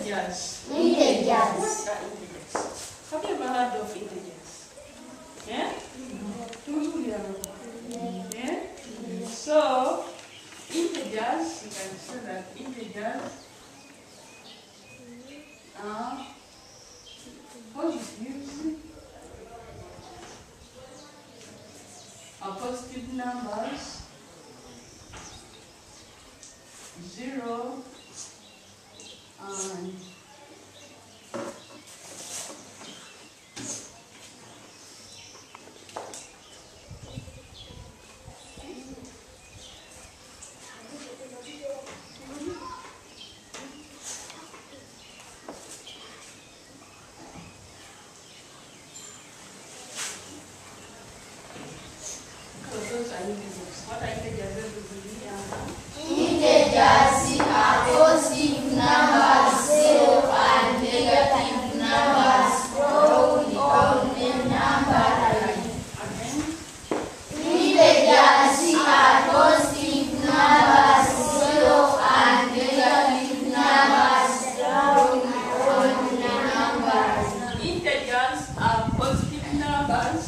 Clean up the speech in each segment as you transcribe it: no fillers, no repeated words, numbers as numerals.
Integers. Integers. What are integers? Have you ever heard of integers? Yeah? Yeah? So, integers, you can say that integers are positive numbers, 0 and what are integers? Integers are positive numbers, 0 and negative numbers drawn on a number line. Integers are positive numbers, 0 and negative numbers drawn on a number line. Integers are positive numbers.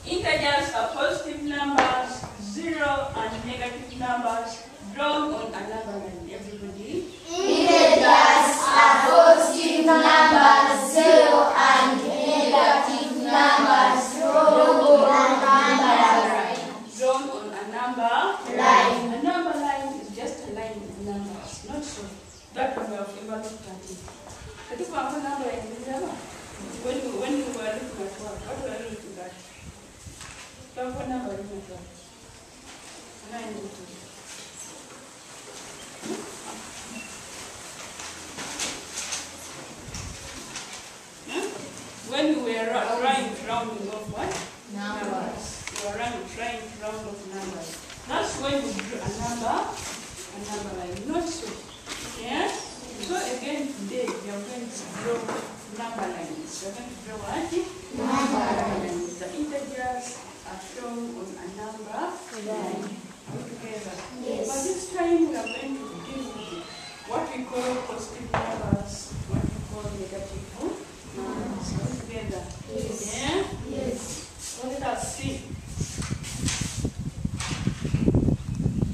Integers are positive numbers, 0 and negative numbers drawn on a number line. Everybody. Integers are positive numbers, 0 and negative numbers drawn on a number line. Drawn on a number Line. A number line is just a line with numbers, not so. That one we have ever looked at it. I think one number in the when you were looking at what were you looking at? What number are you looking at? When you were trying rounding off what? Numbers. You were trying to round off numbers. That's when you drew a number line, not so. Yeah? So again today we are going to draw number lines. We are going to draw what? Number lines. The integers are shown on a number line. Together. Yes. But this time we are going to deal with what we call positive numbers, what we call negative numbers. Together. Yes. Yeah? Yes. So let us see.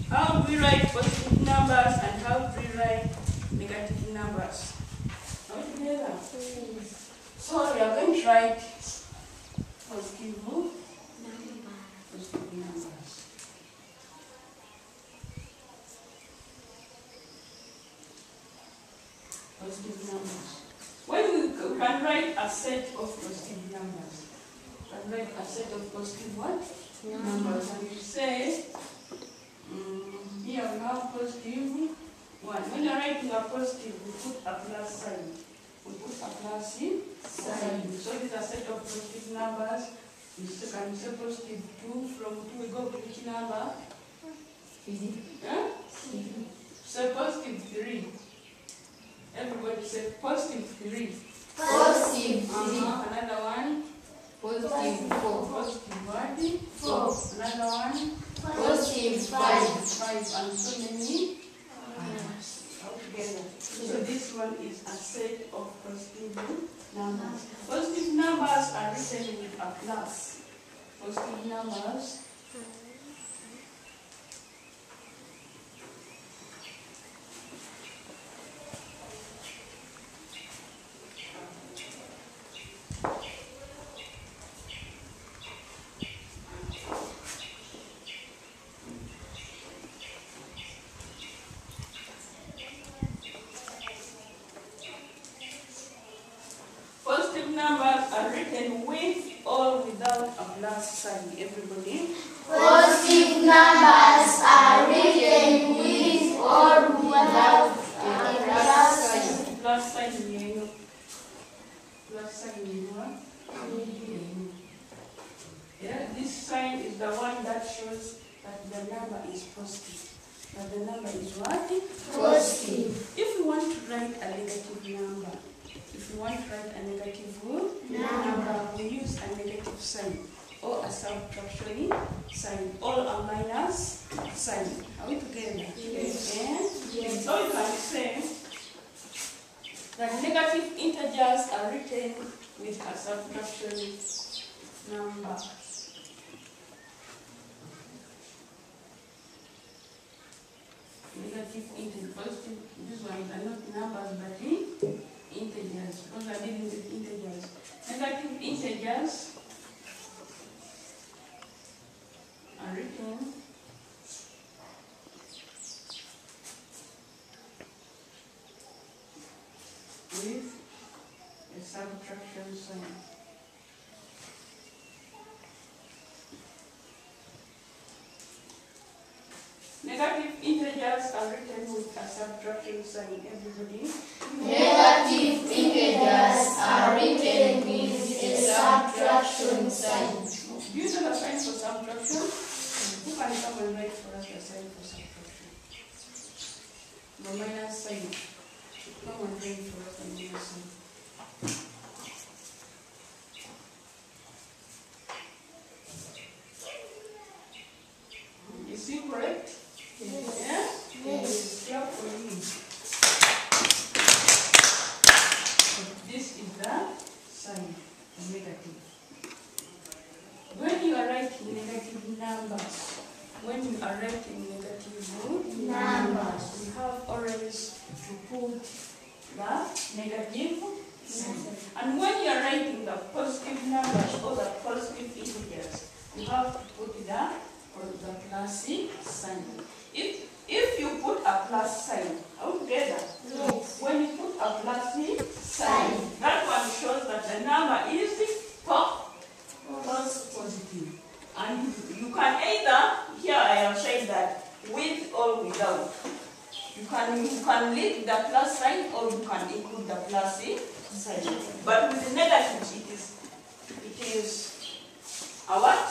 How do we write positive numbers and how do we write negative numbers? Are we together? So we are going to write positive numbers. Positive numbers. When we can write a set of positive numbers, we can write a set of positive what? Numbers. And you say, here we have positive 1. When you're writing a positive, we put a plus sign. We put a plus sign. So these are a set of positive numbers. You can say positive 2. From 2 we go to which number? Yeah? Say positive 3. Everybody say positive 3. Positive 3. Another one. Positive 4. Positive what? 4. Another one. Positive 5. 5 and so many altogether. So this one is a set of positive numbers. Positive numbers are written with a plus. Positive numbers. Numbers are written with or without a plus sign. Everybody. Positive numbers are written with or without a plus sign. Plus sign here. Plus sign here. Yeah, this sign is the one that shows that the number is positive. That the number is what? Positive. If you want to write a negative number, if you want to write a negative number, we use a negative sign or a subtraction sign or a minus sign. Are we together? Yes. And yes. So you can Negative integers are written with a subtraction number. Negative integers. Positive, these ones are not numbers but integers. Because we are dealing with integers. Negative integers are written with a subtraction sign. Negative integers are written with a subtraction sign. Everybody? Negative integers are written with a subtraction sign. Do you know the sign for subtraction? Who can come and write for us the sign for subtraction? The minus sign. Come and write for us the minus sign. Is he correct? Yes. Yes. Clap for him. This is the sign, the negative. When you are writing negative numbers, we have always to put the negative sign. And when you are writing the positive numbers or the positive integers, you have to put the plus sign. If you put a plus sign altogether, Yes. when you put a plus sign, that one shows that the number is positive. And you can either, here I have said that, with or without. You can leave the plus sign or you can include the plus sign. But with the negatives, it is a what?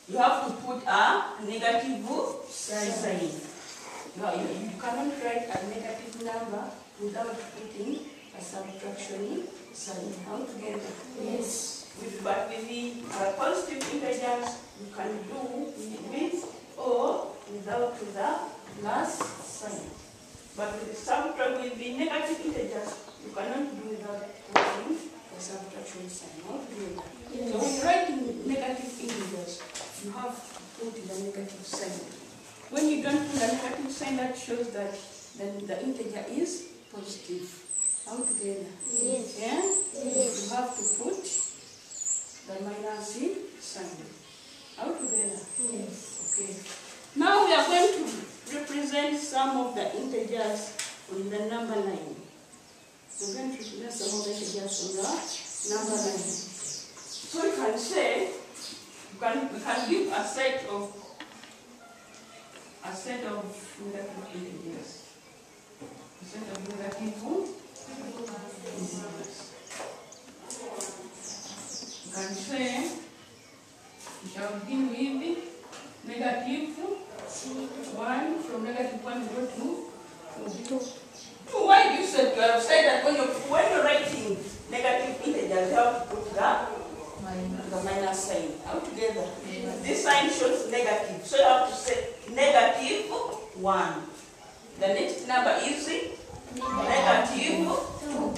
You have to put a negative sign. You cannot write a negative number without putting a subtraction sign. How together? Yes. But with the positive integers, you can do with or without the plus sign. But with the negative integers, you cannot do without putting a subtraction sign. How together? Yes. So when you're writing negative integers, you have to put the negative sign. When you don't put the negative sign, that shows that the integer is positive. How together? Yes. Yeah? Yes. You have to put the minus sign. How together? Yes. Okay. Now we are going to represent some of the integers on the number line. We're going to represent some of the integers on the number line. So you can say, we can give a set of negative integers. A set of negative integers. You can say we shall begin with negative 1. From negative 1 we go to 2. Why do you say you have said that when you're writing negative integers you have to put the minus sign. How together? This sign shows negative. So you have to say negative 1. The next number is negative 2.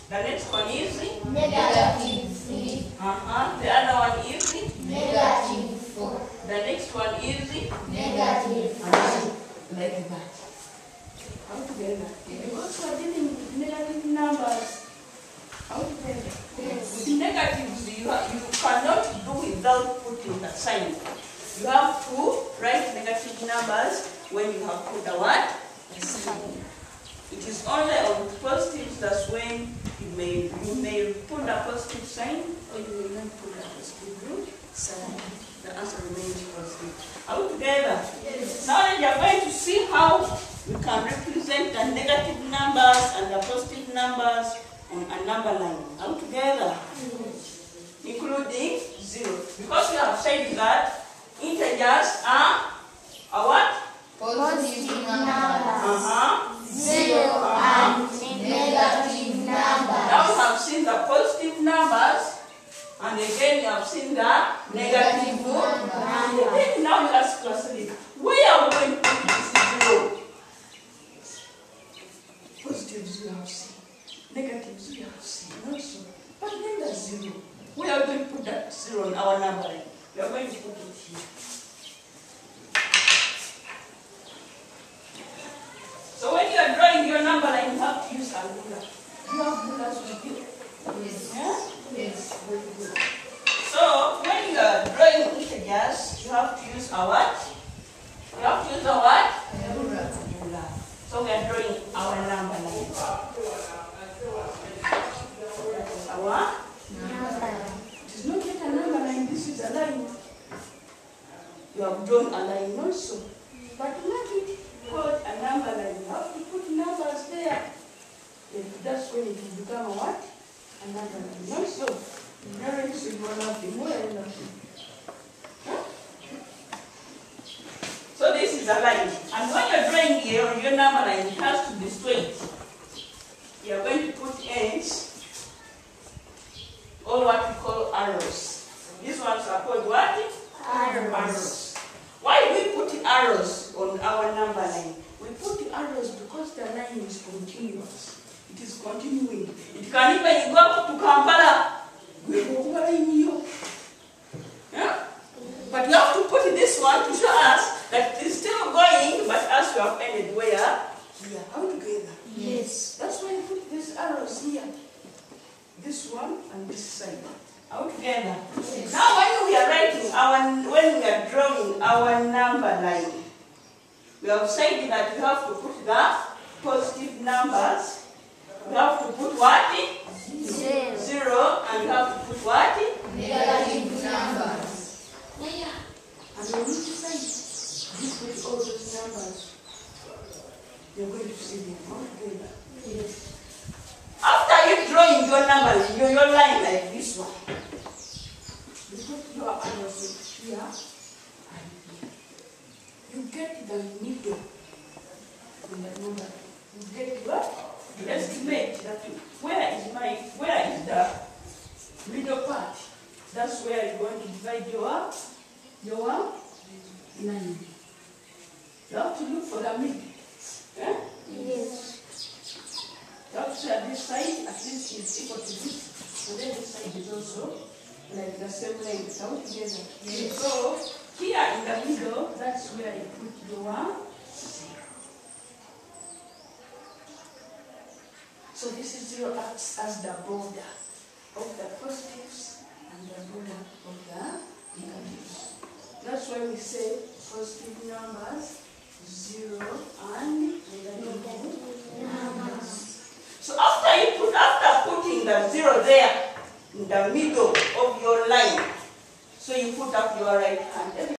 The next one is Negative 3. the other one is Negative 4. the next one is Negative 5. like that. How together? Because we are dealing with negative numbers. How together? Yes. With negatives, you cannot do without putting the sign. You have to write negative numbers when you have put the what? The sign. It is only on positives that's when you may put a positive sign or you may not put a positive sign. The answer remains positive. Are we together? Yes. Now that you are going to see how we can represent the negative numbers and the positive numbers on a number line. Are we together? Yes. Including 0. Because we have said that integers are what? Positive numbers. 0 Uh-huh. and negative numbers. Now we have seen the positive numbers, and again you have seen the negative numbers. And again now you ask yourself, where are we going to put this 0? class with you? Yes. Yeah? Yes. Very good. So when you are drawing integers, you have to use a what? You have to use a what? Ruler. So we are drawing our number line. That is our Number. it is not yet a number line, this is a line. You have drawn a line also. But to make it called a number line, you have to put numbers there. And that's when it will become a what? A number line also. Parents will go nothing more than nothing. Huh? So this is a line. And when you're drawing here, your number line, it has to be straight. You are going to put ends, or what we call arrows. These ones are called what? Arrows. Why do we put arrows on our number line? We put arrows because the line is continuous. It is continuing. It can even go up to Kampala. Yeah? But you have to put this one to show us that it's still going, but as you have ended where? Here. How together? Yes. That's why you put these arrows here. This one and this side. All together. Yes. Now when we are writing when we are drawing our number line, we have said that we have to put the positive numbers. We have to put what? 0. And we have to put what? Negative numbers. And when you decide this with all those numbers, you're going to see them all together. Yes. After you drawing your numbers, your line like this one, you put your arrows here and here. You get the middle in the number. You get what? You estimate that where is the middle part. That's where you're going to divide your line. You have to look for the middle. Yeah? Yes. You have to say this side at least is equal to this, and then this side is also like the same length. All together. Yes. So here in the middle, that's where you put your 0. So this is 0 acts as the border of the positives and the border of the negatives. That's why we say positive numbers, 0 and negative numbers. So after putting the 0 there in the middle of your line, so you put up your right hand.